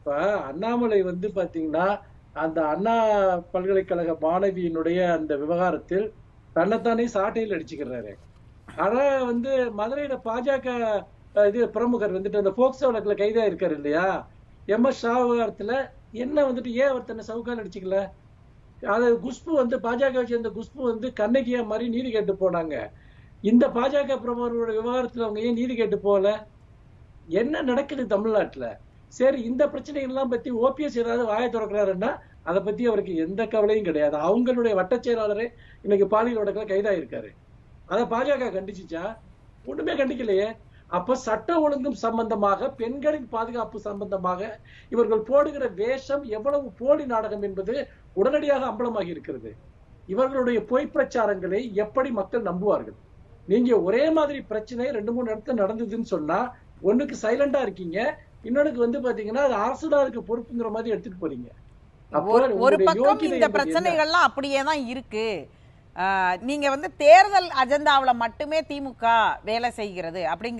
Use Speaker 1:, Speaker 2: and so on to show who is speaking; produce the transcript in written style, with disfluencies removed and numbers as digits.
Speaker 1: இப்ப அண்ணாமலை வந்து பாத்தீங்கன்னா அந்த அண்ணா பல்கலைக்கழக மாணவியினுடைய அந்த விவகாரத்தில் தன்னைத்தானே சாட்டையில் அடிச்சுக்கிறாரு. ஆனா வந்து மதுரையில பாஜக இது பிரமுகர் வந்துட்டு அந்த போக்சோ வழக்குல கைதா இருக்காரு இல்லையா, எம்.எஸ். ஷா விவகாரத்துல என்ன வந்துட்டு ஏன் அவர் தன்னை சவுக்கால் அடிச்சுக்கல? அது குஷ்பு வந்து பாஜக சேர்ந்த குஷ்பு வந்து கண்ணகியா மாதிரி நீதி கேட்டு போனாங்க. இந்த பாஜக பிரமுகரோட விவகாரத்துல அவங்க ஏன் நீதி கேட்டு போகல? என்ன நடக்குது தமிழ்நாட்டுல? சரி, இந்த பிரச்சனைகள் எல்லாம் பத்தி ஓபிஎஸ் ஏதாவது வாயை திறக்கிறாருன்னா அதை பத்தி அவருக்கு எந்த கவலையும் கிடையாது. அவங்களுடைய வட்டச் செயலாளரே இன்னைக்கு பாலியல் வழக்குல கைதாயிருக்காரு. அதை பாஜக கண்டிச்சுச்சா? ஒண்ணுமே கண்டிக்கலையே. அப்ப சட்ட ஒழுங்கும் சம்பந்தமாக, பெண்களின் பாதுகாப்பு சம்பந்தமாக இவர்கள் போடுகிற வேஷம் எவ்வளவு போலி நாடகம் என்பது உடனடியாக அம்பலமாகி இருக்கிறது. இவர்களுடைய பொய் பிரச்சாரங்களை எப்படி மக்கள் நம்புவார்கள்? நீங்க ஒரே மாதிரி பிரச்சனை 2-3 இடத்துல நடந்ததுன்னு சொன்னா ஒண்ணுக்கு சைலண்டா இருக்கீங்க, இன்னொன்னுக்கு வந்து பாத்தீங்கன்னா அது அரசுதான் அதுக்கு பொறுப்புங்கிற மாதிரி எடுத்துட்டு போறீங்க. அப்போ
Speaker 2: ஒரு
Speaker 1: உங்களுடைய
Speaker 2: பக்கம்
Speaker 1: யோகிதை
Speaker 2: இந்த
Speaker 1: என்பது என்ன?
Speaker 2: பிரச்சனைகள்லாம் அப்படியே தான் இருக்கு. நீங்க வந்து தேர்தல் அஜெண்டாவுல மட்டுமே திமுக வேலை செய்கிறது அப்படிங்கிற